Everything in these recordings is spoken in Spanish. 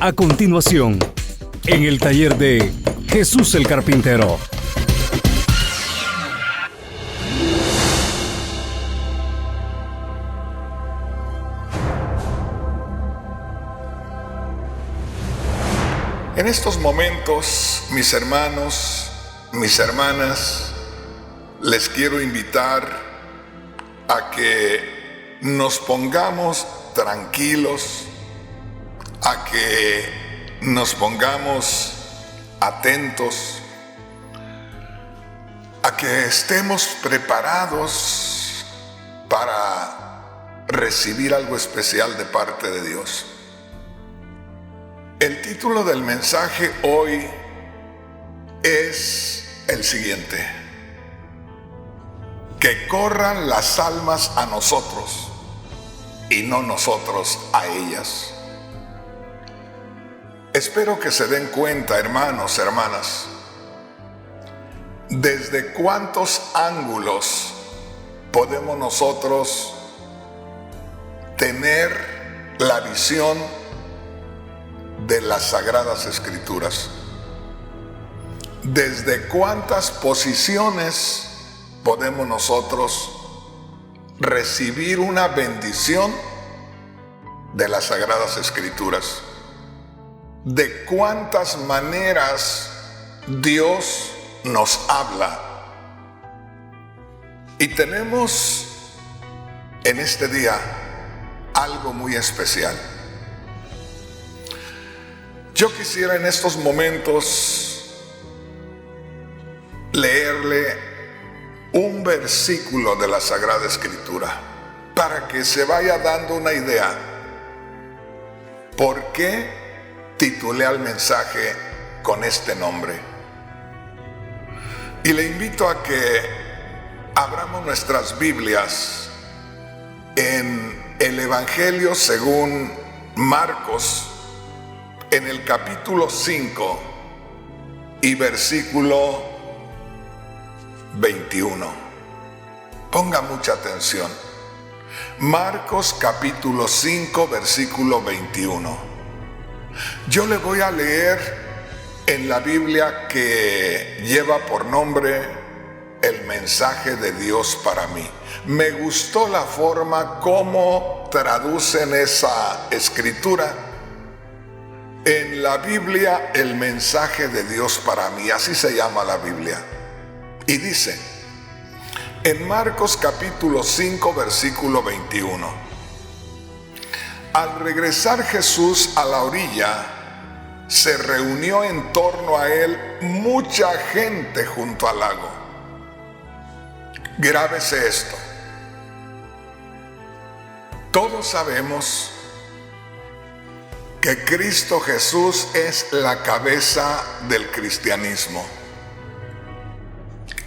A continuación, en el taller de Jesús el Carpintero. En estos momentos, mis hermanos, mis hermanas, les quiero invitar a que nos pongamos tranquilos, a que nos pongamos atentos, a que estemos preparados para recibir algo especial de parte de Dios. El título del mensaje hoy es el siguiente: que corran las almas a nosotros y no nosotros a ellas. Espero que se den cuenta, hermanos, hermanas, desde cuántos ángulos podemos nosotros tener la visión de las Sagradas Escrituras. Desde cuántas posiciones podemos nosotros recibir una bendición de las Sagradas Escrituras. De cuántas maneras Dios nos habla. Y tenemos en este día algo muy especial. Yo quisiera en estos momentos leerle un versículo de la Sagrada Escritura para que se vaya dando una idea por qué titulé al mensaje con este nombre. Y le invito a que abramos nuestras Biblias en el Evangelio según Marcos, en el capítulo 5 y versículo 21. Ponga mucha atención. Marcos capítulo 5, versículo 21. Yo le voy a leer en la Biblia que lleva por nombre El mensaje de Dios para mí. Me gustó la forma como traducen esa escritura. En la Biblia, el mensaje de Dios para mí, así se llama la Biblia. Y dice, en Marcos capítulo 5, versículo 21, al regresar Jesús a la orilla, se reunió en torno a él mucha gente junto al lago. Grábese esto. Todos sabemos que Cristo Jesús es la cabeza del cristianismo.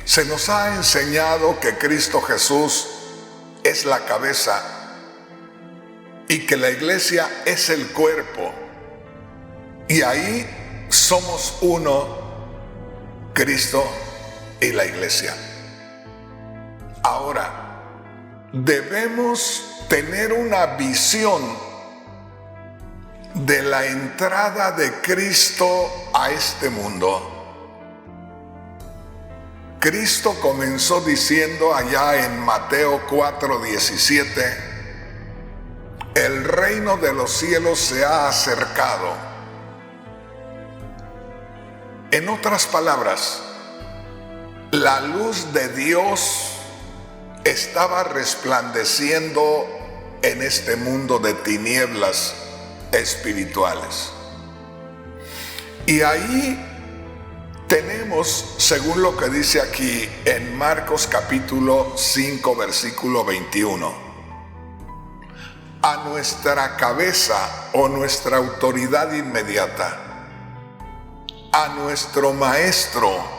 Se nos ha enseñado que Cristo Jesús es la cabeza y que la iglesia es el cuerpo. Y ahí somos uno, Cristo y la iglesia. Ahora, debemos tener una visión de la entrada de Cristo a este mundo. Cristo comenzó diciendo allá en Mateo 4:17, el reino de los cielos se ha acercado. En otras palabras, la luz de Dios estaba resplandeciendo en este mundo de tinieblas espirituales. Y ahí tenemos, según lo que dice aquí en Marcos capítulo 5, versículo 21, a nuestra cabeza o nuestra autoridad inmediata, a nuestro maestro,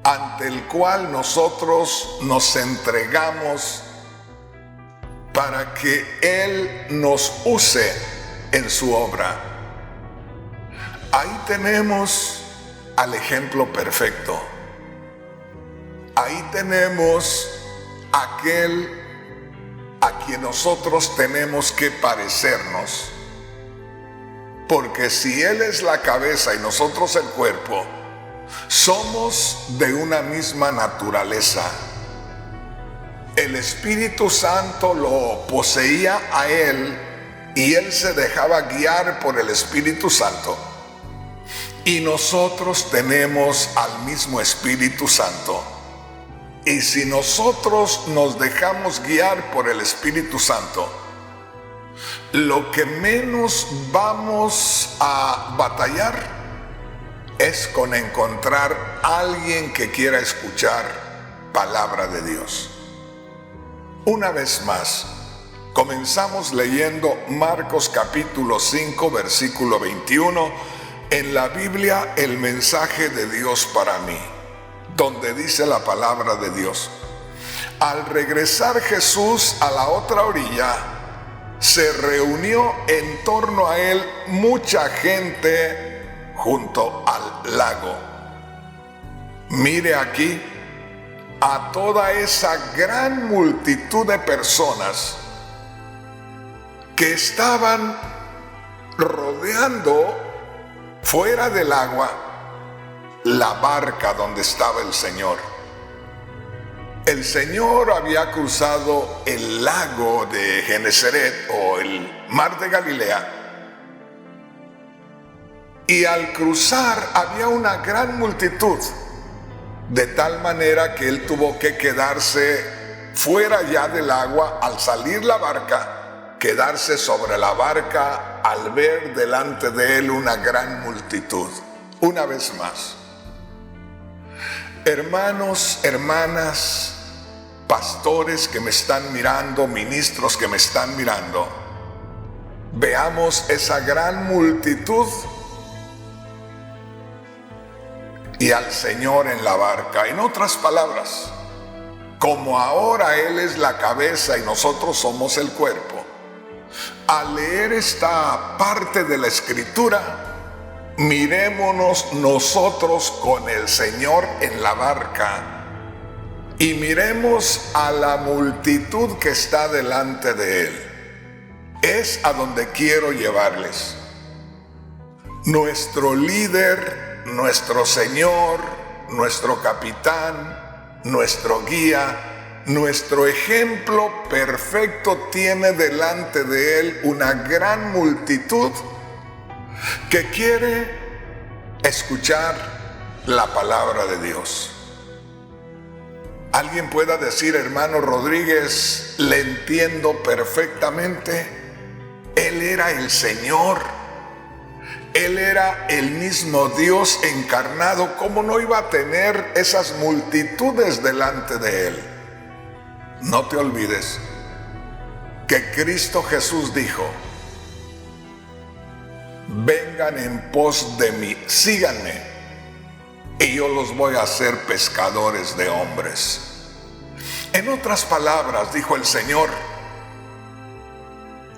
ante el cual nosotros nos entregamos para que Él nos use en su obra. Ahí tenemos al ejemplo perfecto. Ahí tenemos aquel a quien nosotros tenemos que parecernos. Porque si Él es la cabeza y nosotros el cuerpo, somos de una misma naturaleza. El Espíritu Santo lo poseía a Él y Él se dejaba guiar por el Espíritu Santo. Y nosotros tenemos al mismo Espíritu Santo. Y si nosotros nos dejamos guiar por el Espíritu Santo, lo que menos vamos a batallar es con encontrar a alguien que quiera escuchar palabra de Dios. Una vez más, comenzamos leyendo Marcos capítulo 5, versículo 21, en la Biblia, el mensaje de Dios para mí, donde dice la palabra de Dios: al regresar Jesús a la otra orilla, se reunió en torno a él mucha gente junto al lago. Mire aquí a toda esa gran multitud de personas que estaban rodeando fuera del agua la barca donde estaba el Señor. El Señor había cruzado el lago de Genesaret o el mar de Galilea, y al cruzar había una gran multitud, de tal manera que Él tuvo que quedarse fuera ya del agua. Al salir la barca, quedarse sobre la barca al ver delante de Él una gran multitud. Una vez más, hermanos, hermanas, pastores que me están mirando, ministros que me están mirando, veamos esa gran multitud y al Señor en la barca. En otras palabras, como ahora Él es la cabeza y nosotros somos el cuerpo, al leer esta parte de la Escritura, mirémonos nosotros con el Señor en la barca y miremos a la multitud que está delante de Él. Es a donde quiero llevarles. Nuestro líder, nuestro Señor, nuestro capitán, nuestro guía, nuestro ejemplo perfecto tiene delante de Él una gran multitud que quiere escuchar la palabra de Dios. Alguien pueda decir: hermano Rodríguez, le entiendo perfectamente. Él era el Señor. Él era el mismo Dios encarnado. ¿Cómo no iba a tener esas multitudes delante de Él? No te olvides que Cristo Jesús dijo: vengan en pos de mí, síganme, y yo los voy a hacer pescadores de hombres. En otras palabras, dijo el Señor: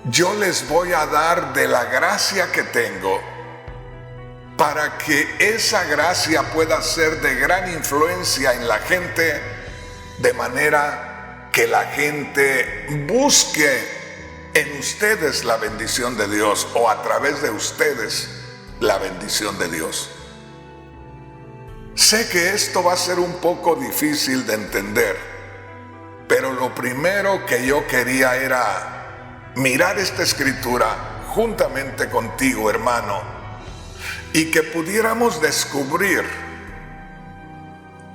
yo les voy a dar de la gracia que tengo, para que esa gracia pueda ser de gran influencia en la gente, de manera que la gente busque en ustedes la bendición de Dios, o a través de ustedes la bendición de Dios. Sé que esto va a ser un poco difícil de entender, pero lo primero que yo quería era mirar esta escritura juntamente contigo, hermano, y que pudiéramos descubrir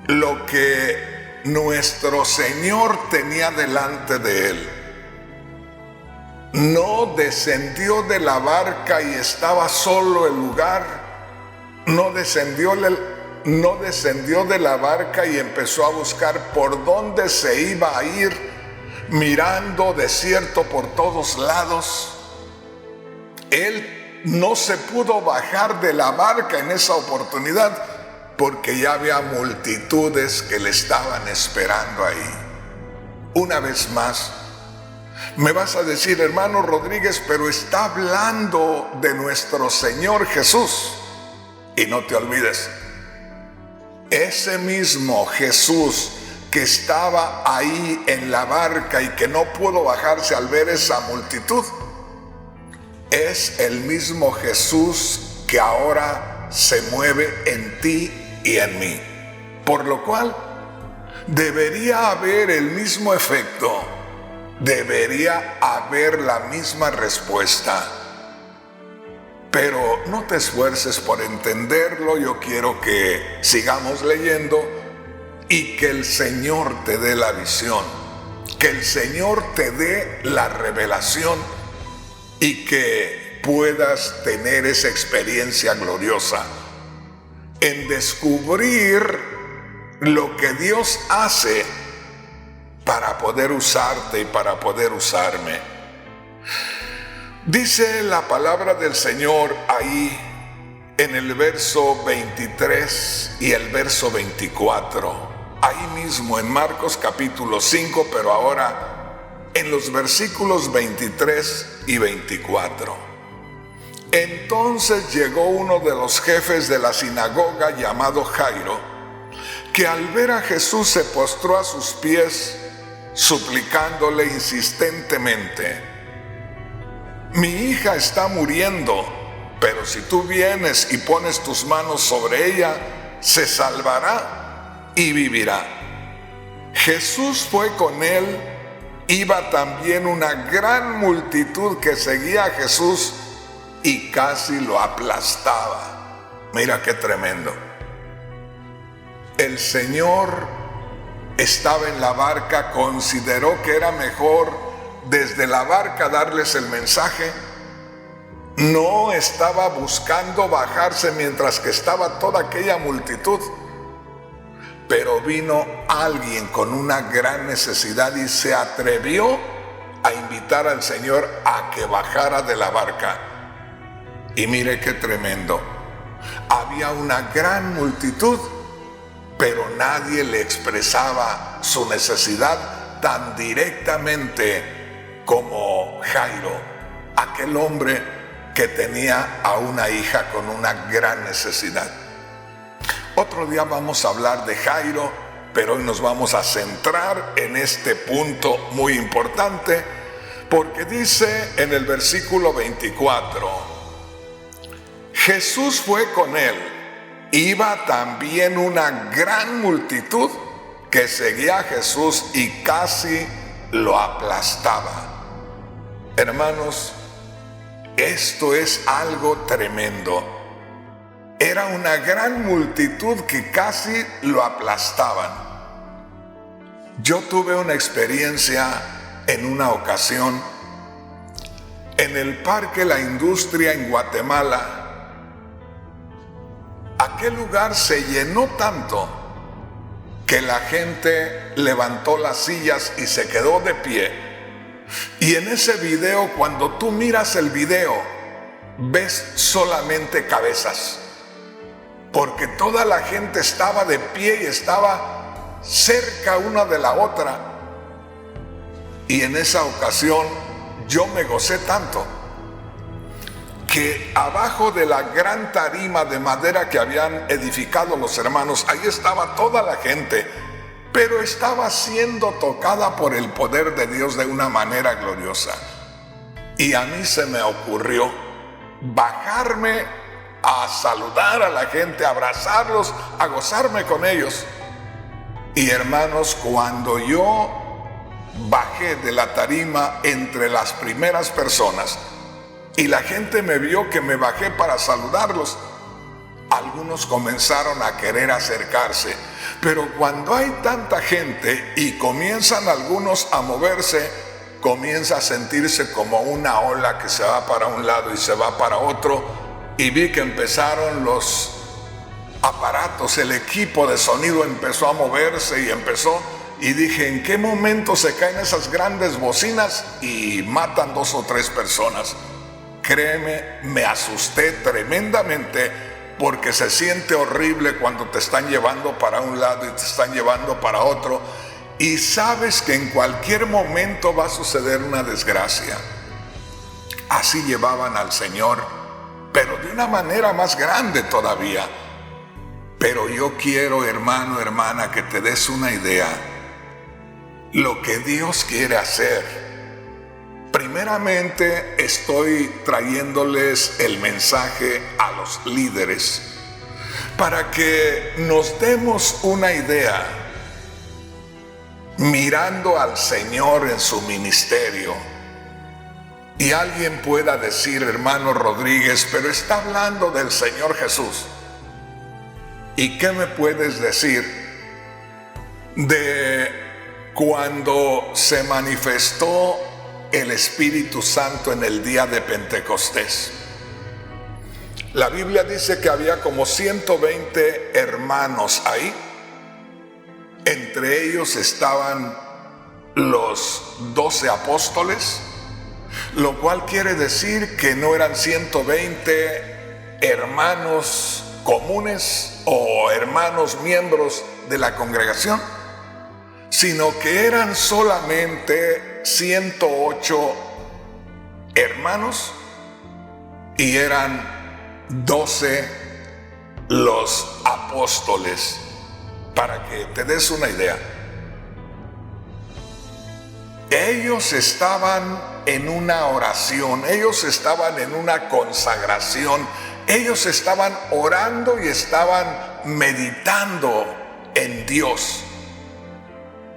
lo que nuestro Señor tenía delante de Él. No descendió de la barca y estaba solo el lugar. No descendió de la barca y empezó a buscar por dónde se iba a ir, mirando desierto por todos lados. Él no se pudo bajar de la barca en esa oportunidad porque ya había multitudes que le estaban esperando ahí. Una vez más, me vas a decir: hermano Rodríguez, pero está hablando de nuestro Señor Jesús. Y no te olvides, ese mismo Jesús que estaba ahí en la barca y que no pudo bajarse al ver esa multitud, es el mismo Jesús que ahora se mueve en ti y en mí. Por lo cual, debería haber el mismo efecto, debería haber la misma respuesta. Pero no te esfuerces por entenderlo, yo quiero que sigamos leyendo y que el Señor te dé la visión, que el Señor te dé la revelación y que puedas tener esa experiencia gloriosa en descubrir lo que Dios hace para poder usarte y para poder usarme. Dice la palabra del Señor ahí en el verso 23 y el verso 24, ahí mismo en Marcos capítulo 5, pero ahora en los versículos 23 y 24. Entonces llegó uno de los jefes de la sinagoga llamado Jairo, que al ver a Jesús se postró a sus pies, suplicándole insistentemente: mi hija está muriendo, pero si tú vienes y pones tus manos sobre ella, se salvará y vivirá. Jesús fue con él, iba también una gran multitud que seguía a Jesús y casi lo aplastaba. Mira qué tremendo. El Señor estaba en la barca, consideró que era mejor desde la barca darles el mensaje. No estaba buscando bajarse mientras que estaba toda aquella multitud. Pero vino alguien con una gran necesidad y se atrevió a invitar al Señor a que bajara de la barca. Y mire qué tremendo. Había una gran multitud, pero nadie le expresaba su necesidad tan directamente como Jairo, aquel hombre que tenía a una hija con una gran necesidad. Otro día vamos a hablar de Jairo, pero hoy nos vamos a centrar en este punto muy importante, porque dice en el versículo 24, Jesús fue con él, iba también una gran multitud que seguía a Jesús y casi lo aplastaba. Hermanos, esto es algo tremendo. Era una gran multitud que casi lo aplastaban. Yo tuve una experiencia en una ocasión en el Parque La Industria en Guatemala. Aquel lugar se llenó tanto que la gente levantó las sillas y se quedó de pie. Y en ese video, cuando tú miras el video, ves solamente cabezas, porque toda la gente estaba de pie y estaba cerca una de la otra. Y en esa ocasión yo me gocé tanto que abajo de la gran tarima de madera que habían edificado los hermanos, ahí estaba toda la gente, pero estaba siendo tocada por el poder de Dios de una manera gloriosa. Y a mí se me ocurrió bajarme a saludar a la gente, a abrazarlos, a gozarme con ellos. Y hermanos, cuando yo bajé de la tarima entre las primeras personas y la gente me vio que me bajé para saludarlos, algunos comenzaron a querer acercarse. Pero cuando hay tanta gente y comienzan algunos a moverse, comienza a sentirse como una ola que se va para un lado y se va para otro. Y vi que empezaron los aparatos, el equipo de sonido empezó a moverse y dije, ¿en qué momento se caen esas grandes bocinas y matan 2 o 3 personas? Créeme, me asusté tremendamente, porque se siente horrible cuando te están llevando para un lado y te están llevando para otro, y sabes que en cualquier momento va a suceder una desgracia. Así llevaban al Señor, pero de una manera más grande todavía. Pero yo quiero, hermano, hermana, que te des una idea. lo que Dios quiere hacer. Primeramente estoy trayéndoles el mensaje a los líderes para que nos demos una idea, mirando al Señor en su ministerio. Y alguien pueda decir, hermano Rodríguez, pero está hablando del Señor Jesús. ¿Y qué me puedes decir de cuando se manifestó el Espíritu Santo en el día de Pentecostés? La Biblia dice que había como 120 hermanos ahí. Entre ellos estaban los 12 apóstoles, lo cual quiere decir que no eran 120 hermanos comunes o hermanos miembros de la congregación, sino que eran solamente 108 hermanos y eran 12 los apóstoles, para que te des una idea. Ellos estaban en una oración, ellos estaban en una consagración, ellos estaban orando y estaban meditando en Dios.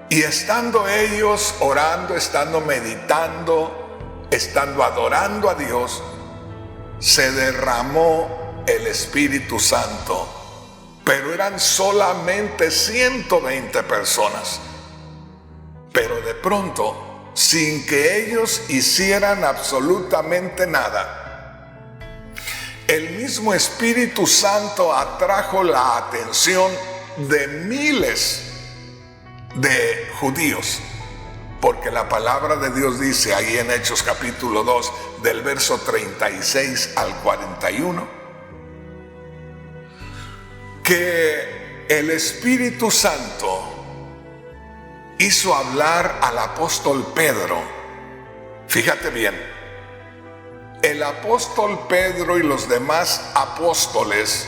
Y estando ellos orando, estando meditando, estando adorando a Dios, se derramó el Espíritu Santo. Pero eran solamente 120 personas. Pero de pronto, sin que ellos hicieran absolutamente nada, el mismo Espíritu Santo atrajo la atención de miles de judíos, porque la palabra de Dios dice ahí en Hechos capítulo 2, del verso 36 al 41, que el Espíritu Santo hizo hablar al apóstol Pedro. Fíjate bien, el apóstol Pedro y los demás apóstoles,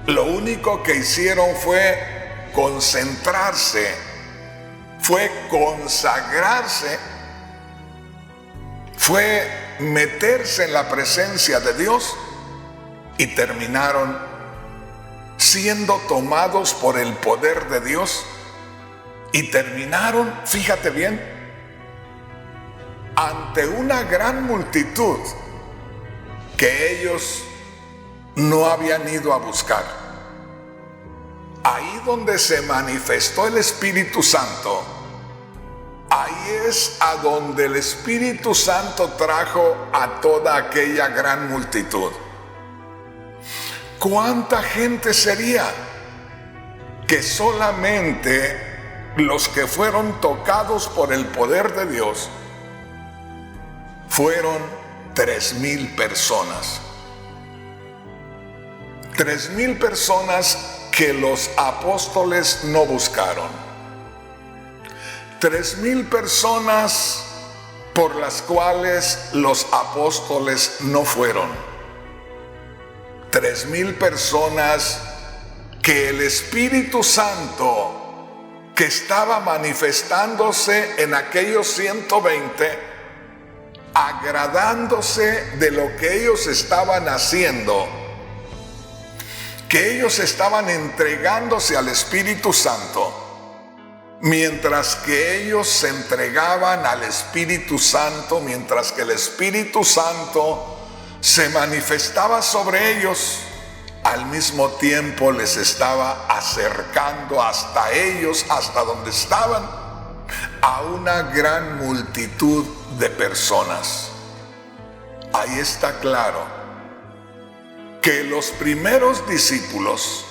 lo único que hicieron fue concentrarse, fue consagrarse, fue meterse en la presencia de Dios y terminaron siendo tomados por el poder de Dios y terminaron, fíjate bien, ante una gran multitud que ellos no habían ido a buscar. Ahí donde se manifestó el Espíritu Santo, ahí es a donde el Espíritu Santo trajo a toda aquella gran multitud. ¿Cuánta gente sería? Que solamente los que fueron tocados por el poder de Dios fueron 3,000 personas. 3,000 personas que los apóstoles no buscaron. 3,000 personas por las cuales los apóstoles no fueron. 3,000 personas que el Espíritu Santo, que estaba manifestándose en aquellos 120, agradándose de lo que ellos estaban haciendo, que ellos estaban entregándose al Espíritu Santo. Mientras que ellos se entregaban al Espíritu Santo, mientras que el Espíritu Santo se manifestaba sobre ellos, al mismo tiempo les estaba acercando hasta ellos, hasta donde estaban, a una gran multitud de personas. Ahí está claro que los primeros discípulos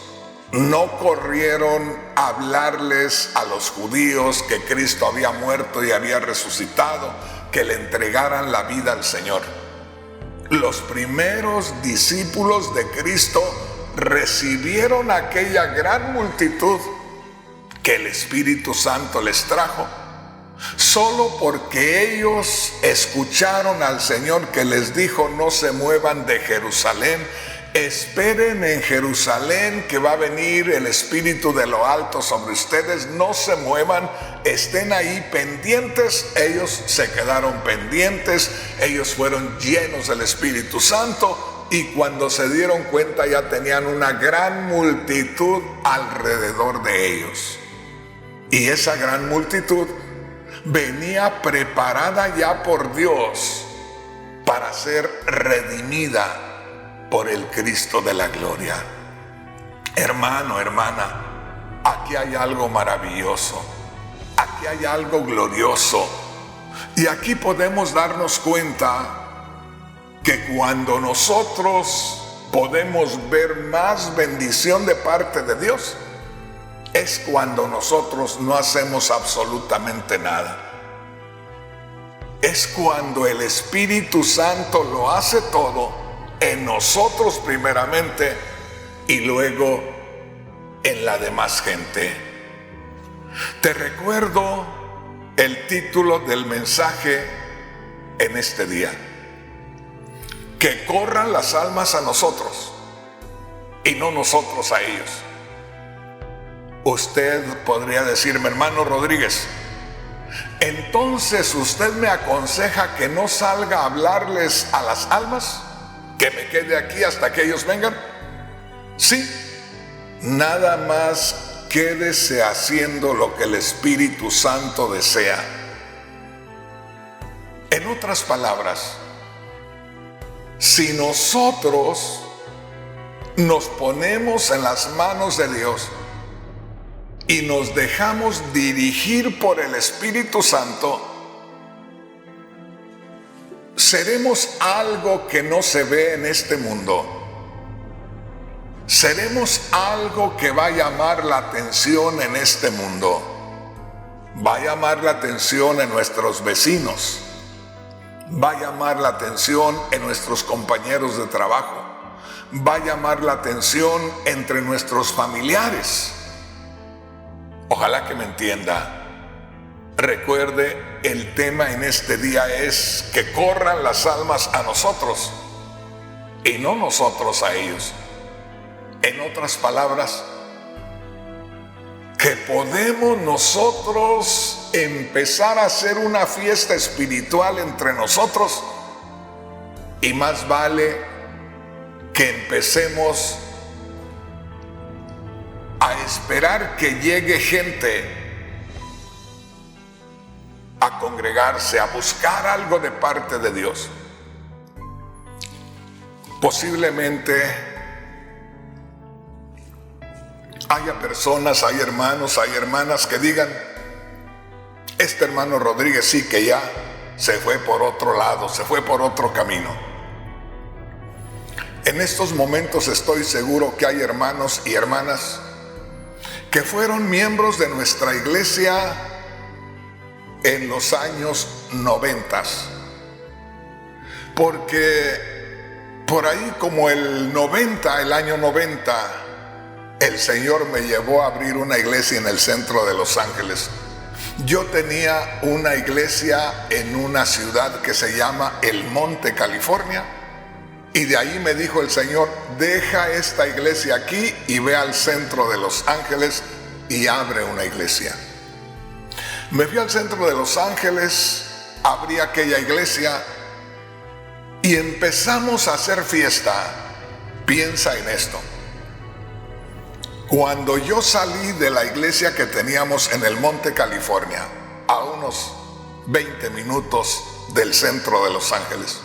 no corrieron a hablarles a los judíos que Cristo había muerto y había resucitado, que le entregaran la vida al Señor. Los primeros discípulos de Cristo recibieron aquella gran multitud que el Espíritu Santo les trajo, solo porque ellos escucharon al Señor que les dijo: no se muevan de Jerusalén, esperen en Jerusalén que va a venir el Espíritu de lo alto sobre ustedes, no se muevan, estén ahí pendientes. Ellos se quedaron pendientes, ellos fueron llenos del Espíritu Santo y cuando se dieron cuenta ya tenían una gran multitud alrededor de ellos. Y esa gran multitud venía preparada ya por Dios para ser redimida por el Cristo de la gloria. Hermano, hermana, aquí hay algo maravilloso, aquí hay algo glorioso, y aquí podemos darnos cuenta que cuando nosotros podemos ver más bendición de parte de Dios, es cuando nosotros no hacemos absolutamente nada. Es cuando el Espíritu Santo lo hace todo en nosotros primeramente y luego en la demás gente. Te recuerdo el título del mensaje en este día: que corran las almas a nosotros y no nosotros a ellos. Usted podría decirme: hermano Rodríguez, entonces usted me aconseja que no salga a hablarles a las almas, que me quede aquí hasta que ellos vengan. Sí, nada más quédese haciendo lo que el Espíritu Santo desea. En otras palabras, si nosotros nos ponemos en las manos de Dios y nos dejamos dirigir por el Espíritu Santo, seremos algo que no se ve en este mundo. Seremos algo que va a llamar la atención en este mundo. Va a llamar la atención en nuestros vecinos. Va a llamar la atención en nuestros compañeros de trabajo. Va a llamar la atención entre nuestros familiares. Ojalá que me entienda. Recuerde, el tema en este día es que corran las almas a nosotros y no nosotros a ellos. En otras palabras, que podemos nosotros empezar a hacer una fiesta espiritual entre nosotros, y más vale que empecemos a esperar que llegue gente a congregarse, a buscar algo de parte de Dios. Posiblemente haya personas, hay hermanos, hay hermanas que digan: este hermano Rodríguez sí que ya se fue por otro lado, se fue por otro camino. En estos momentos estoy seguro que hay hermanos y hermanas que fueron miembros de nuestra iglesia en los años 90, porque por ahí como el año 90, el Señor me llevó a abrir una iglesia en el centro de Los Ángeles. Yo tenía una iglesia en una ciudad que se llama El Monte, California, y de ahí me dijo el Señor: deja esta iglesia aquí y ve al centro de Los Ángeles y abre una iglesia. Me fui al centro de Los Ángeles, abrí aquella iglesia y empezamos a hacer fiesta. Piensa en esto: cuando yo salí de la iglesia que teníamos en el Monte, California, a unos 20 minutos del centro de Los Ángeles,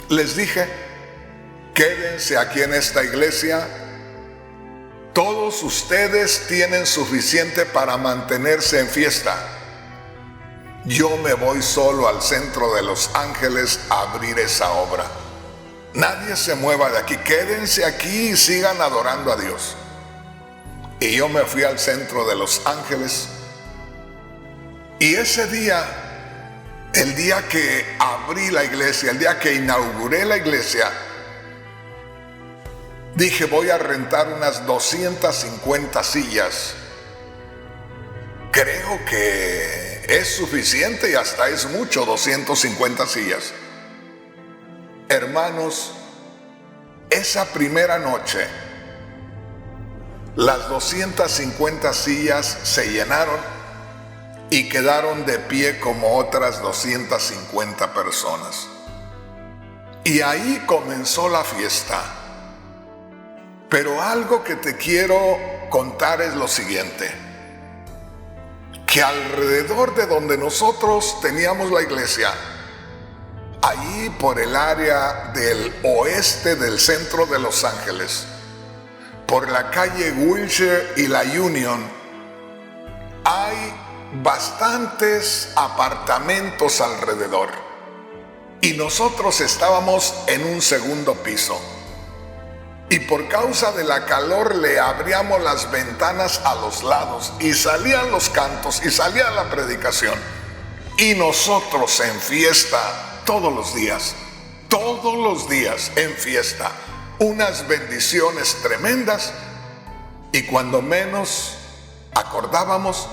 les dije: quédense aquí en esta iglesia, todos ustedes tienen suficiente para mantenerse en fiesta. Yo me voy solo al centro de Los Ángeles a abrir esa obra. Nadie se mueva de aquí, quédense aquí y sigan adorando a Dios. Y yo me fui al centro de Los Ángeles, y ese día, el día que abrí la iglesia, el día que inauguré la iglesia, dije: voy a rentar unas 250 sillas. Creo que es suficiente y hasta es mucho, 250 sillas. Hermanos, esa primera noche, las 250 sillas se llenaron y quedaron de pie como otras 250 personas. Y ahí comenzó la fiesta. Pero algo que te quiero contar es lo siguiente: que alrededor de donde nosotros teníamos la iglesia, ahí por el área del oeste del centro de Los Ángeles, por la calle Wilshire y la Union, hay bastantes apartamentos alrededor. Y nosotros estábamos en un segundo piso. Y por causa de la calor le abríamos las ventanas a los lados y salían los cantos y salía la predicación. Y nosotros en fiesta todos los días en fiesta, unas bendiciones tremendas. Y cuando menos acordábamos,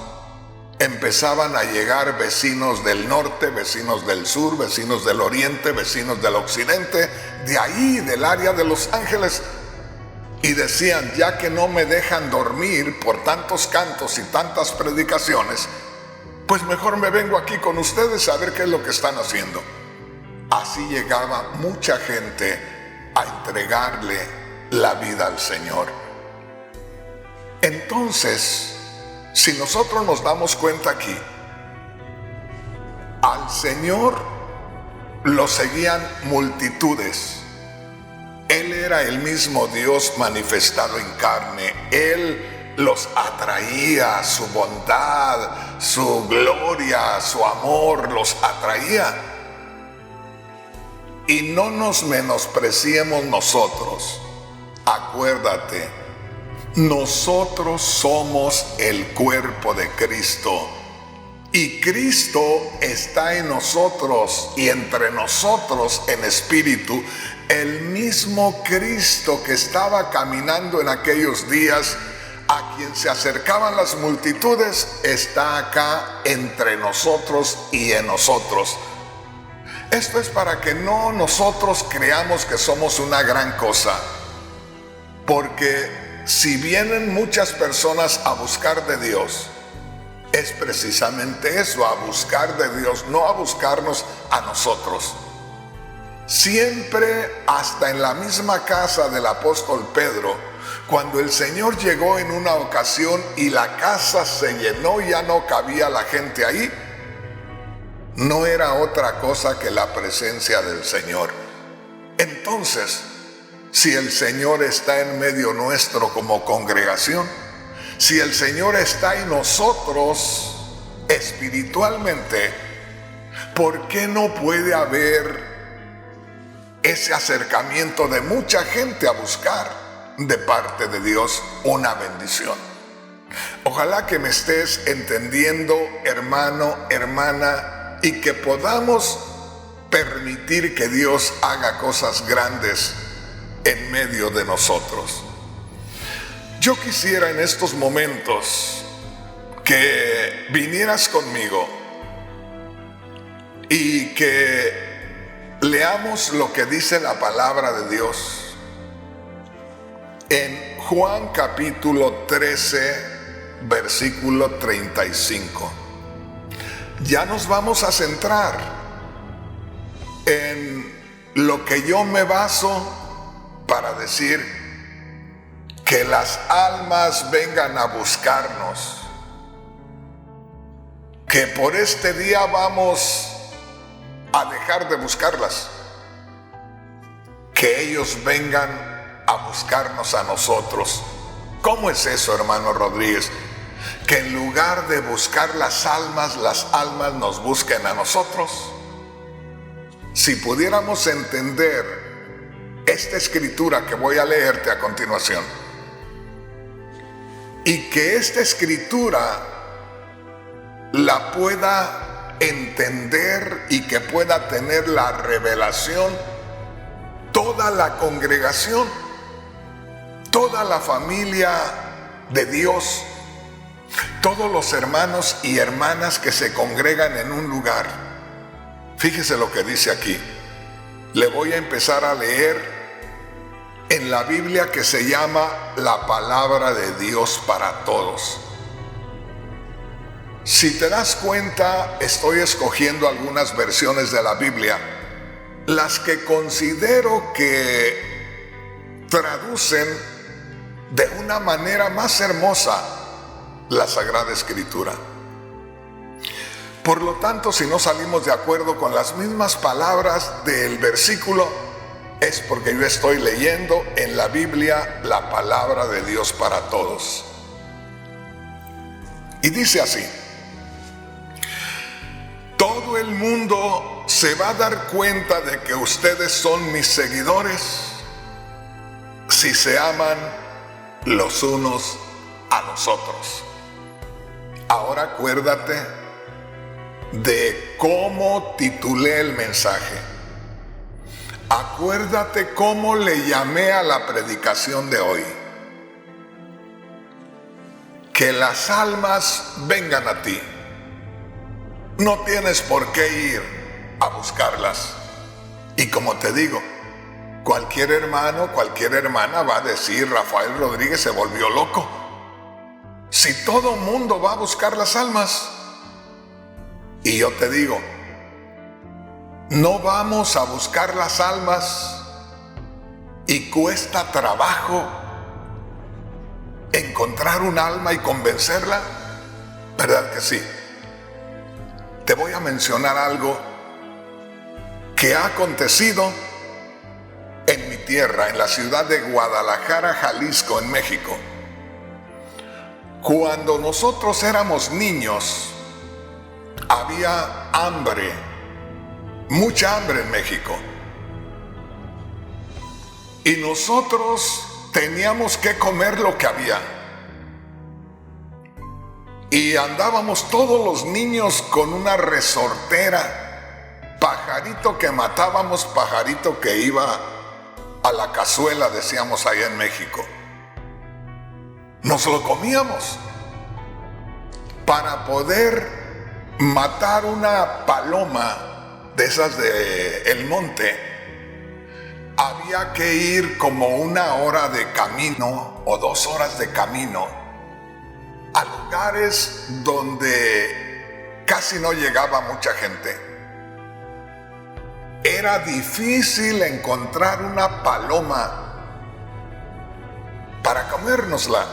empezaban a llegar vecinos del norte, vecinos del sur, vecinos del oriente, vecinos del occidente, de ahí, del área de Los Ángeles. Y decían: ya que no me dejan dormir por tantos cantos y tantas predicaciones, pues mejor me vengo aquí con ustedes a ver qué es lo que están haciendo. Así llegaba mucha gente a entregarle la vida al Señor. Entonces, si nosotros nos damos cuenta aquí, al Señor lo seguían multitudes. Él era el mismo Dios manifestado en carne. Él los atraía, su bondad, su gloria, su amor los atraía. Y no nos menospreciemos nosotros. Acuérdate, nosotros somos el cuerpo de Cristo. Y Cristo está en nosotros y entre nosotros en espíritu. El mismo Cristo que estaba caminando en aquellos días, a quien se acercaban las multitudes, está acá entre nosotros y en nosotros. Esto es para que no nosotros creamos que somos una gran cosa. Porque si vienen muchas personas a buscar de Dios, es precisamente eso, a buscar de Dios, no a buscarnos a nosotros. Siempre, hasta en la misma casa del apóstol Pedro, cuando el Señor llegó en una ocasión y la casa se llenó, ya no cabía la gente ahí, no era otra cosa que la presencia del Señor. Entonces, si el Señor está en medio nuestro como congregación, si el Señor está en nosotros espiritualmente, ¿por qué no puede haber ese acercamiento de mucha gente a buscar de parte de Dios una bendición? Ojalá que me estés entendiendo, hermano, hermana, y que podamos permitir que Dios haga cosas grandes en medio de nosotros. Yo quisiera en estos momentos que vinieras conmigo y que leamos lo que dice la palabra de Dios en Juan capítulo 13, versículo 35. Ya nos vamos a centrar en lo que yo me baso para decir que las almas vengan a buscarnos, que por este día vamos a dejar de buscarlas, que ellos vengan a buscarnos a nosotros. ¿Cómo es eso, hermano Rodríguez? Que en lugar de buscar las almas nos busquen a nosotros. Si pudiéramos entender esta escritura que voy a leerte a continuación, y que esta escritura la pueda entender y que pueda tener la revelación toda la congregación, toda la familia de Dios, todos los hermanos y hermanas que se congregan en un lugar. Fíjese lo que dice aquí. Le voy a empezar a leer en la Biblia que se llama la palabra de Dios para todos. Si te das cuenta, estoy escogiendo algunas versiones de la Biblia, las que considero que traducen de una manera más hermosa la Sagrada Escritura. Por lo tanto, si no salimos de acuerdo con las mismas palabras del versículo, es porque yo estoy leyendo en la Biblia la palabra de Dios para todos. Y dice así: todo el mundo se va a dar cuenta de que ustedes son mis seguidores si se aman los unos a los otros. Ahora acuérdate de cómo titulé el mensaje. Acuérdate cómo le llamé a la predicación de hoy. Que las almas vengan a ti. No tienes por qué ir a buscarlas. Y como te digo, cualquier hermano, cualquier hermana va a decir: Rafael Rodríguez se volvió loco. Si todo mundo va a buscar las almas. Y yo te digo, no vamos a buscar las almas y cuesta trabajo encontrar un alma y convencerla. ¿Verdad que sí? Te voy a mencionar algo que ha acontecido en mi tierra, en la ciudad de Guadalajara, Jalisco, en México. Cuando nosotros éramos niños, había hambre, mucha hambre en México. Y nosotros teníamos que comer lo que había. Y andábamos todos los niños con una resortera, pajarito que matábamos, pajarito que iba a la cazuela, decíamos allá en México. Nos lo comíamos. Para poder matar una paloma de esas del monte, había que ir como 1 hora de camino o 2 horas de camino a lugares donde casi no llegaba mucha gente. Era difícil encontrar una paloma para comérnosla.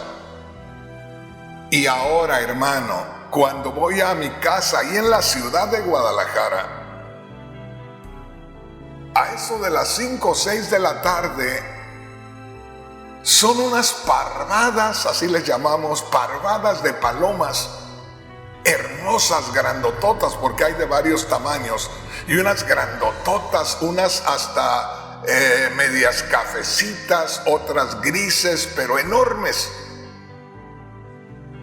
Y ahora, hermano, cuando voy a mi casa ahí en la ciudad de Guadalajara, a eso de las 5 o 6 de la tarde, son unas parvadas, así les llamamos, parvadas de palomas, hermosas, grandototas, porque hay de varios tamaños, y unas grandototas, unas hasta medias cafecitas, otras grises, pero enormes.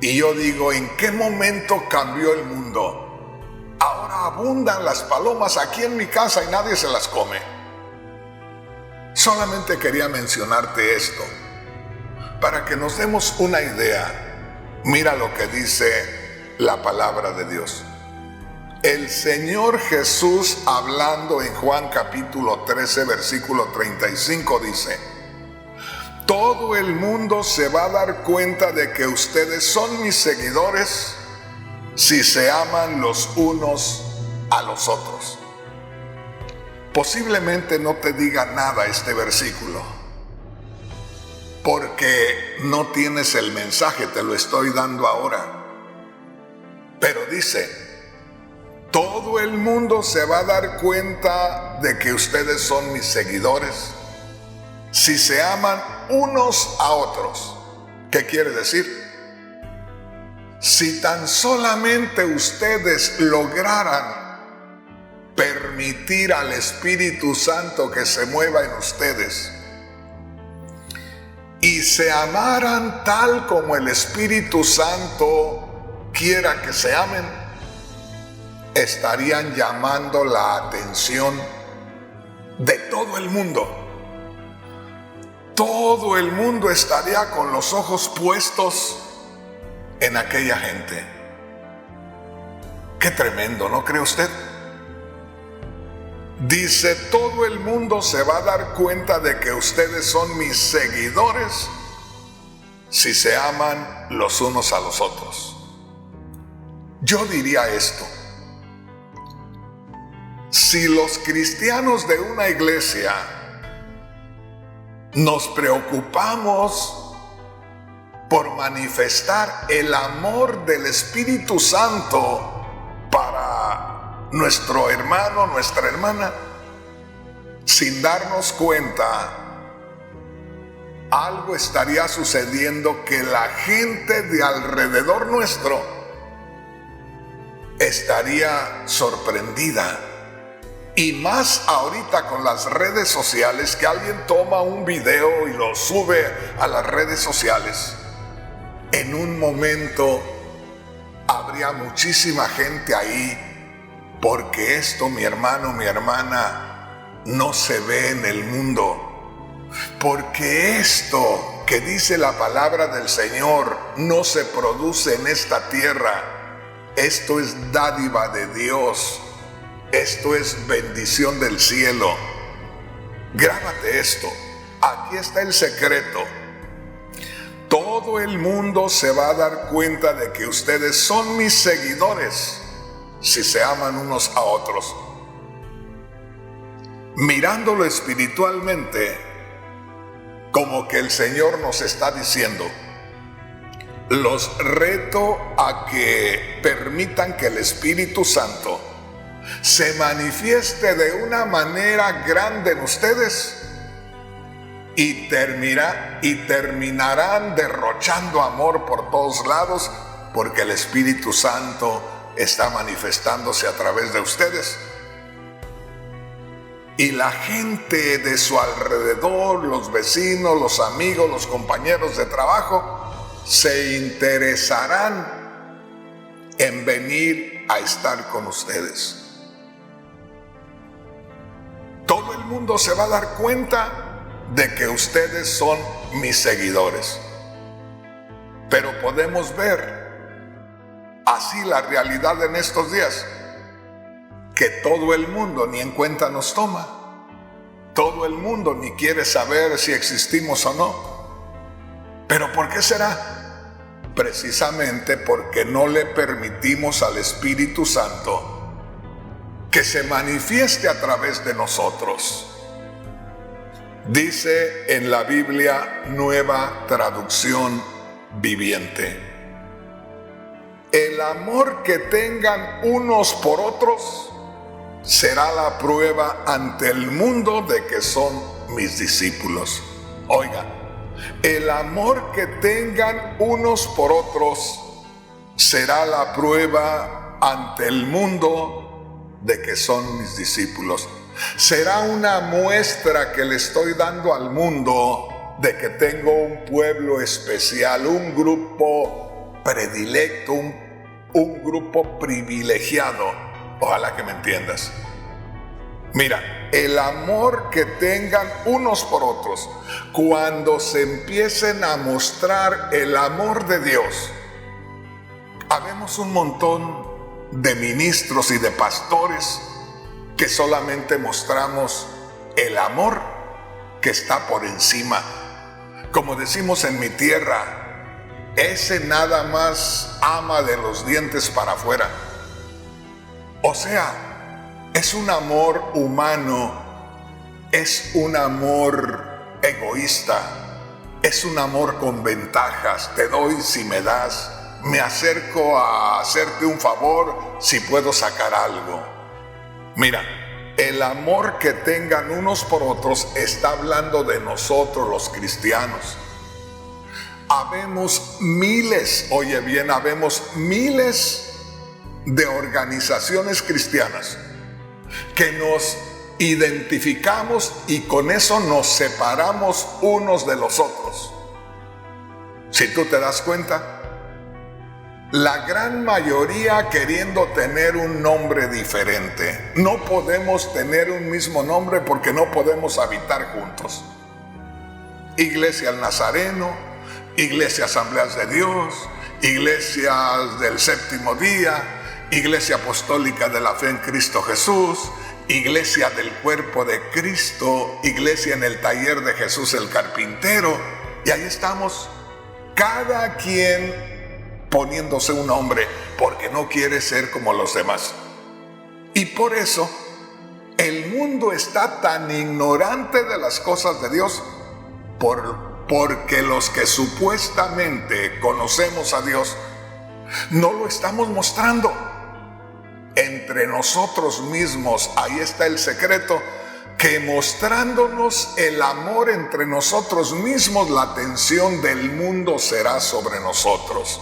Y yo digo, ¿en qué momento cambió el mundo? Ahora abundan las palomas aquí en mi casa y nadie se las come. Solamente quería mencionarte esto, para que nos demos una idea. Mira lo que dice la palabra de Dios. El Señor Jesús, hablando en Juan capítulo 13, versículo 35, dice: todo el mundo se va a dar cuenta de que ustedes son mis seguidores si se aman los unos a los otros. Posiblemente no te diga nada este versículo, porque no tienes el mensaje, te lo estoy dando ahora. Pero dice, todo el mundo se va a dar cuenta de que ustedes son mis seguidores si se aman unos a otros. ¿Qué quiere decir? Si tan solamente ustedes lograran permitir al Espíritu Santo que se mueva en ustedes y se amaran tal como el Espíritu Santo quiera que se amen, estarían llamando la atención de todo el mundo. Todo el mundo estaría con los ojos puestos en aquella gente. Qué tremendo, ¿no cree usted? Dice, todo el mundo se va a dar cuenta de que ustedes son mis seguidores si se aman los unos a los otros. Yo diría esto: si los cristianos de una iglesia nos preocupamos por manifestar el amor del Espíritu Santo para nuestro hermano, nuestra hermana, sin darnos cuenta, algo estaría sucediendo que la gente de alrededor nuestro estaría sorprendida. Y más ahorita con las redes sociales, que alguien toma un video y lo sube a las redes sociales. En un momento habría muchísima gente ahí, porque esto, mi hermano, mi hermana, no se ve en el mundo. Porque esto que dice la palabra del Señor no se produce en esta tierra. Esto es dádiva de Dios. Esto es bendición del cielo. Grábate esto. Aquí está el secreto. Todo el mundo se va a dar cuenta de que ustedes son mis seguidores si se aman unos a otros. Mirándolo espiritualmente, como que el Señor nos está diciendo: los reto a que permitan que el Espíritu Santo se manifieste de una manera grande en ustedes y terminarán derrochando amor por todos lados, porque el Espíritu Santo está manifestándose a través de ustedes. Y la gente de su alrededor, los vecinos, los amigos, los compañeros de trabajo, se interesarán en venir a estar con ustedes. Todo el mundo se va a dar cuenta de que ustedes son mis seguidores. Pero podemos ver así la realidad en estos días, que todo el mundo ni en cuenta nos toma. Todo el mundo ni quiere saber si existimos o no. ¿Pero por qué será? Precisamente porque no le permitimos al Espíritu Santo que se manifieste a través de nosotros. Dice en la Biblia Nueva Traducción Viviente: el amor que tengan unos por otros será la prueba ante el mundo de que son mis discípulos. Oiga, el amor que tengan unos por otros será la prueba ante el mundo de que son mis discípulos. Será una muestra que le estoy dando al mundo de que tengo un pueblo especial, un grupo predilecto, un grupo privilegiado. Ojalá que me entiendas. Mira, el amor que tengan unos por otros, cuando se empiecen a mostrar el amor de Dios. Habemos un montón de ministros y de pastores que solamente mostramos el amor que está por encima. Como decimos en mi tierra, ese nada más ama de los dientes para afuera. O sea, es un amor humano, es un amor egoísta, es un amor con ventajas. Te doy si me das, me acerco a hacerte un favor si puedo sacar algo. Mira, el amor que tengan unos por otros está hablando de nosotros los cristianos. Habemos miles, oye bien, habemos miles de organizaciones cristianas que nos identificamos y con eso nos separamos unos de los otros. Si tú te das cuenta, la gran mayoría queriendo tener un nombre diferente. No podemos tener un mismo nombre porque no podemos habitar juntos. Iglesia El Nazareno, Iglesia Asambleas de Dios, Iglesias del Séptimo Día, Iglesia Apostólica de la Fe en Cristo Jesús, iglesia del cuerpo de Cristo, iglesia en el taller de Jesús el carpintero, y ahí estamos, cada quien poniéndose un nombre, porque no quiere ser como los demás. Y por eso el mundo está tan ignorante de las cosas de Dios, porque los que supuestamente conocemos a Dios no lo estamos mostrando. Entre nosotros mismos, ahí está el secreto, que mostrándonos el amor entre nosotros mismos, la atención del mundo será sobre nosotros.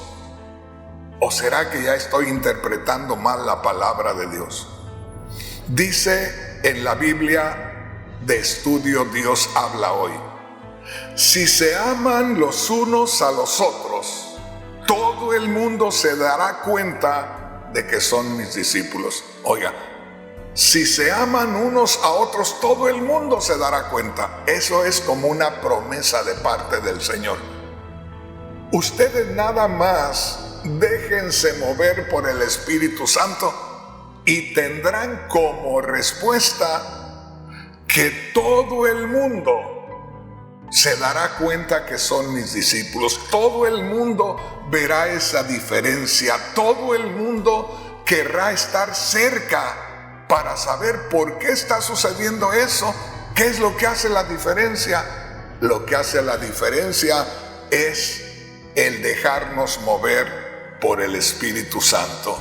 ¿O será que ya estoy interpretando mal la palabra de Dios? Dice en la Biblia de estudio Dios habla hoy: si se aman los unos a los otros, todo el mundo se dará cuenta de que son mis discípulos. Oiga, si se aman unos a otros, todo el mundo se dará cuenta. Eso es como una promesa de parte del Señor. Ustedes nada más déjense mover por el Espíritu Santo y tendrán como respuesta que todo el mundo se dará cuenta que son mis discípulos. Todo el mundo verá esa diferencia. Todo el mundo querrá estar cerca para saber por qué está sucediendo eso. ¿Qué es lo que hace la diferencia? Lo que hace la diferencia es el dejarnos mover por el Espíritu Santo.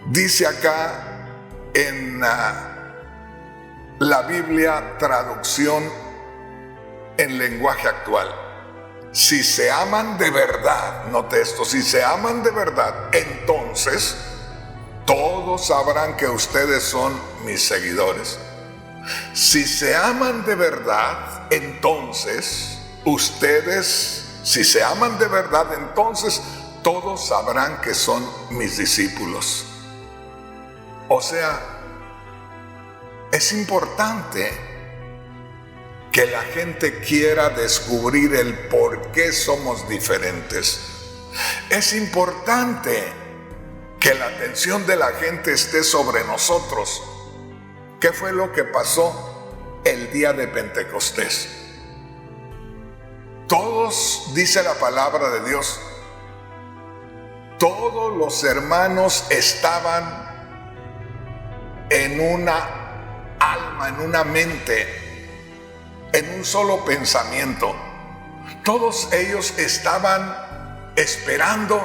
Dice acá en la Biblia traducción en lenguaje actual: si se aman de verdad, note esto, si se aman de verdad, entonces todos sabrán que ustedes son mis seguidores. Si se aman de verdad, entonces si se aman de verdad, entonces todos sabrán que son mis discípulos. O sea, es importante que la gente quiera descubrir el por qué somos diferentes. Es importante que la atención de la gente esté sobre nosotros. ¿Qué fue lo que pasó el día de Pentecostés? Todos, dice la palabra de Dios, todos los hermanos estaban en una alma, en una mente, en un solo pensamiento. Todos ellos estaban esperando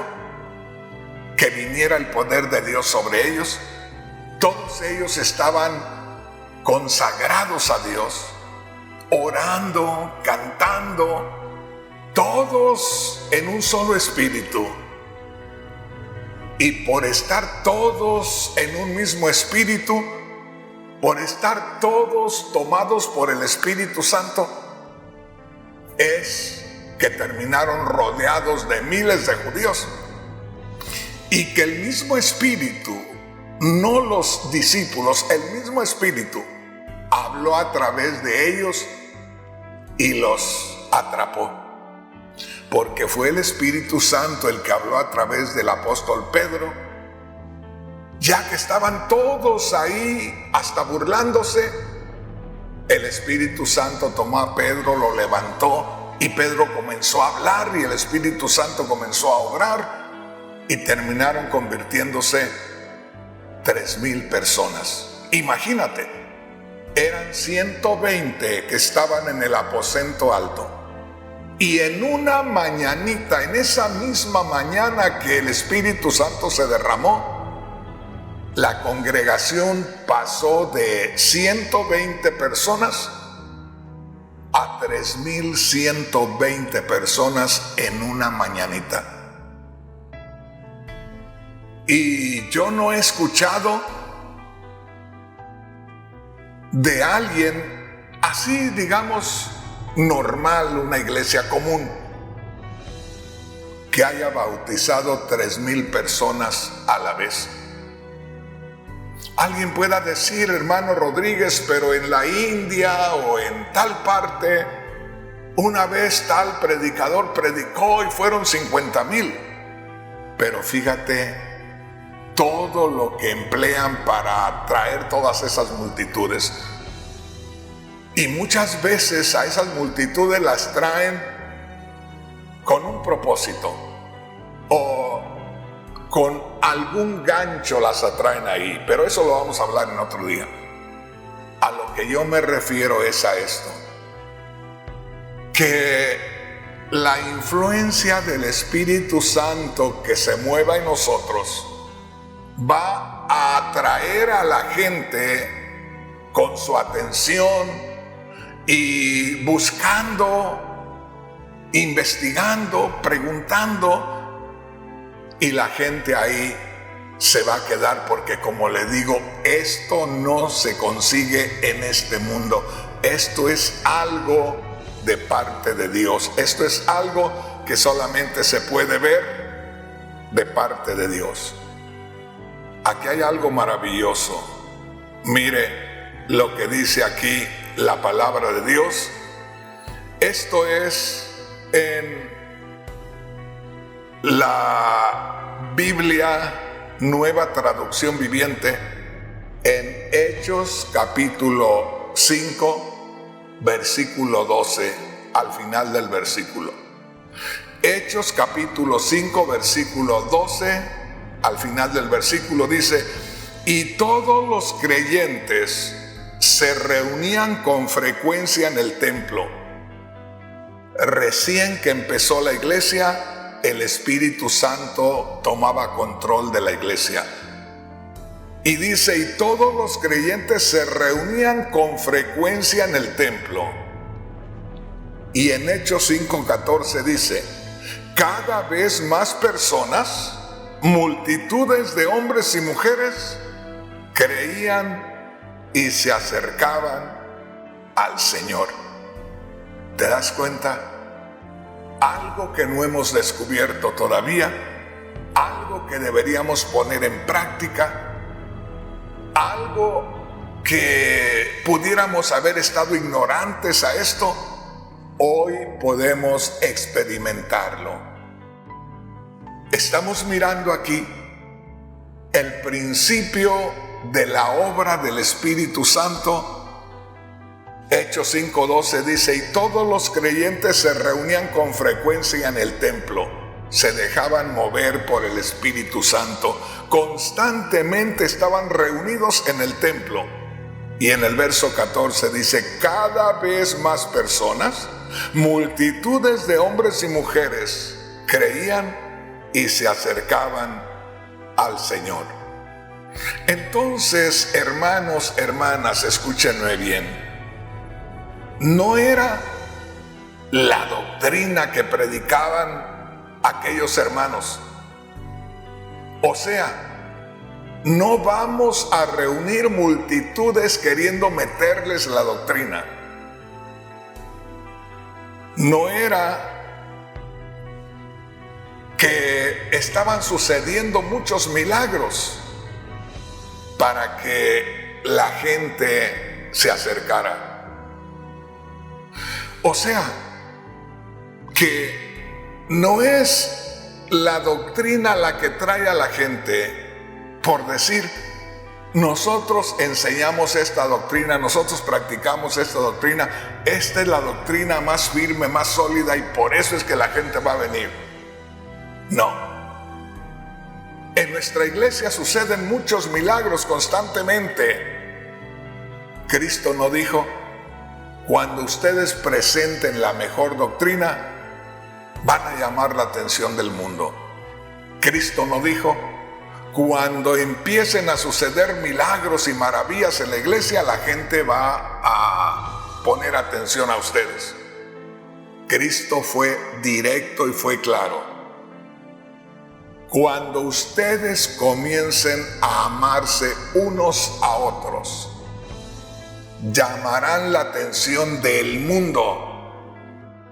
que viniera el poder de Dios sobre ellos. Todos ellos estaban consagrados a Dios, orando, cantando, todos en un solo espíritu. Y por estar todos en un mismo espíritu, por estar todos tomados por el Espíritu Santo, es que terminaron rodeados de miles de judíos. Y que el mismo Espíritu, no los discípulos, el mismo Espíritu habló a través de ellos y los atrapó. Porque fue el Espíritu Santo el que habló a través del apóstol Pedro, ya que estaban todos ahí hasta burlándose. El Espíritu Santo tomó a Pedro, lo levantó y Pedro comenzó a hablar y el Espíritu Santo comenzó a obrar y terminaron convirtiéndose 3,000 personas. Imagínate, eran 120 que estaban en el aposento alto. Y en una mañanita, en esa misma mañana que el Espíritu Santo se derramó, la congregación pasó de 120 personas a 3,120 personas en una mañanita. Y yo no he escuchado de alguien así, digamos, normal, una iglesia común, que haya bautizado 3,000 personas a la vez. Alguien pueda decir: hermano Rodríguez, pero en la India o en tal parte, una vez tal predicador predicó y fueron 50,000. Pero fíjate todo lo que emplean para atraer todas esas multitudes. Y muchas veces a esas multitudes las traen con un propósito o con algún gancho las atraen ahí, pero eso lo vamos a hablar en otro día. A lo que yo me refiero es a esto, que la influencia del Espíritu Santo que se mueva en nosotros va a atraer a la gente con su atención y buscando, investigando, preguntando, y la gente ahí se va a quedar, porque como le digo, esto no se consigue en este mundo. Esto es algo de parte de Dios. Esto es algo que solamente se puede ver de parte de Dios. Aquí hay algo maravilloso. Mire lo que dice aquí la palabra de Dios. Esto es en la Biblia Nueva Traducción Viviente, en Hechos capítulo 5, versículo 12, al final del versículo. Hechos capítulo 5, versículo 12, al final del versículo dice: y todos los creyentes se reunían con frecuencia en el templo. Recién que empezó la iglesia, el Espíritu Santo tomaba control de la iglesia. Y dice, y todos los creyentes se reunían con frecuencia en el templo. Y en Hechos 5:14 dice, cada vez más personas, multitudes de hombres y mujeres, creían y se acercaban al Señor. ¿Te das cuenta? Algo que no hemos descubierto todavía, algo que deberíamos poner en práctica, algo que pudiéramos haber estado ignorantes a esto, hoy podemos experimentarlo. Estamos mirando aquí el principio de la obra del Espíritu Santo. Hechos 5:12 dice, y todos los creyentes se reunían con frecuencia en el templo, se dejaban mover por el Espíritu Santo, constantemente estaban reunidos en el templo. Y en el verso 14 dice, cada vez más personas, multitudes de hombres y mujeres, creían y se acercaban al Señor. Entonces, hermanos, hermanas, escúchenme bien. No era la doctrina que predicaban aquellos hermanos. O sea, no vamos a reunir multitudes queriendo meterles la doctrina. No era que estaban sucediendo muchos milagros para que la gente se acercara. O sea, que no es la doctrina la que trae a la gente por decir, nosotros enseñamos esta doctrina, nosotros practicamos esta doctrina, esta es la doctrina más firme, más sólida y por eso es que la gente va a venir. No. En nuestra iglesia suceden muchos milagros constantemente. Cristo no dijo, cuando ustedes presenten la mejor doctrina, van a llamar la atención del mundo. Cristo no dijo, cuando empiecen a suceder milagros y maravillas en la iglesia, la gente va a poner atención a ustedes. Cristo fue directo y fue claro. Cuando ustedes comiencen a amarse unos a otros, llamarán la atención del mundo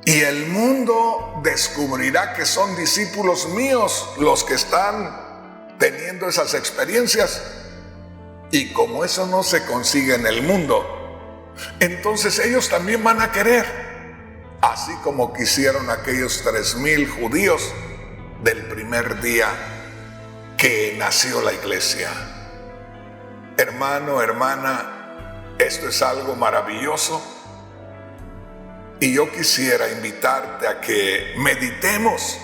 y el mundo descubrirá que son discípulos míos los que están teniendo esas experiencias. Y como eso no se consigue en el mundo, entonces ellos también van a querer, así como quisieron aquellos 3,000 judíos del primer día que nació la iglesia. Hermano, hermana, esto es algo maravilloso. Y yo quisiera invitarte a que meditemos,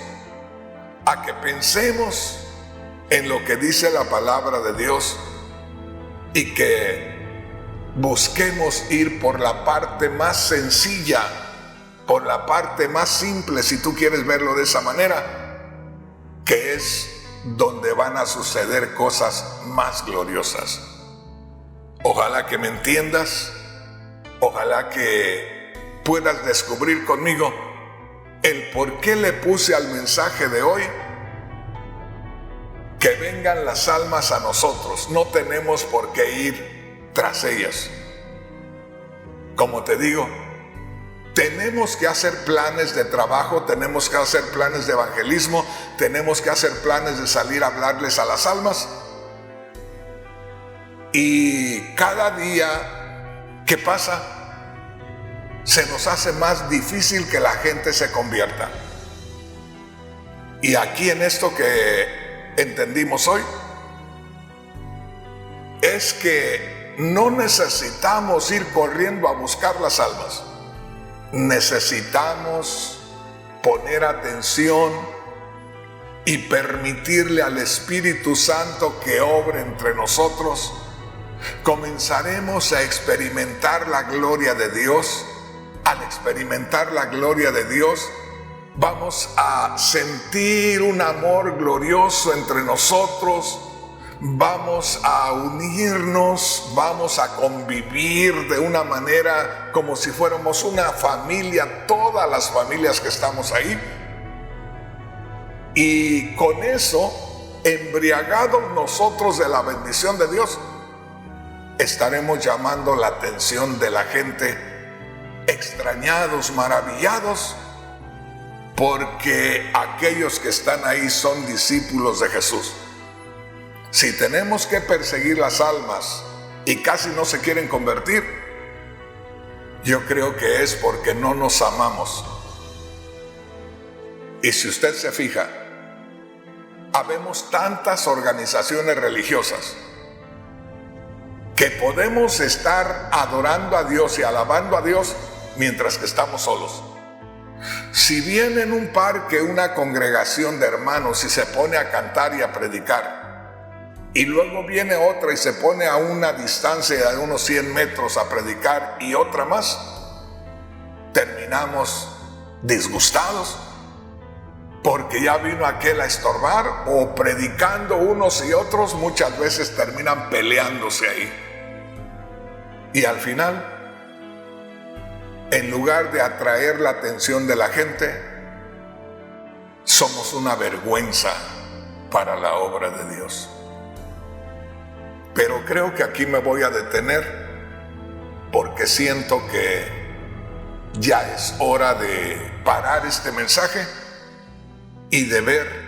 a que pensemos en lo que dice la palabra de Dios y que busquemos ir por la parte más sencilla, por la parte más simple, si tú quieres verlo de esa manera, que es donde van a suceder cosas más gloriosas. Ojalá que me entiendas, ojalá que puedas descubrir conmigo el por qué le puse al mensaje de hoy que vengan las almas a nosotros. No tenemos por qué ir tras ellas. Como te digo, tenemos que hacer planes de trabajo, tenemos que hacer planes de evangelismo, tenemos que hacer planes de salir a hablarles a las almas. Y cada día que pasa, se nos hace más difícil que la gente se convierta. Y aquí en esto que entendimos hoy, es que no necesitamos ir corriendo a buscar las almas. Necesitamos poner atención y permitirle al Espíritu Santo que obre entre nosotros. Comenzaremos a experimentar la gloria de Dios. Al experimentar la gloria de Dios, vamos a sentir un amor glorioso entre nosotros, vamos a unirnos, vamos a convivir de una manera como si fuéramos una familia, todas las familias que estamos ahí. Y con eso, embriagados nosotros de la bendición de Dios, estaremos llamando la atención de la gente, extrañados, maravillados, porque aquellos que están ahí son discípulos de Jesús. Si tenemos que perseguir las almas y casi no se quieren convertir, yo creo que es porque no nos amamos. Y si usted se fija, habemos tantas organizaciones religiosas que podemos estar adorando a Dios y alabando a Dios mientras que estamos solos. Si viene en un parque una congregación de hermanos y se pone a cantar y a predicar, y luego viene otra y se pone a una distancia de unos 100 metros a predicar y otra más, terminamos disgustados porque ya vino aquel a estorbar, o predicando unos y otros muchas veces terminan peleándose ahí. Y al final, en lugar de atraer la atención de la gente, somos una vergüenza para la obra de Dios. Pero creo que aquí me voy a detener porque siento que ya es hora de parar este mensaje y de ver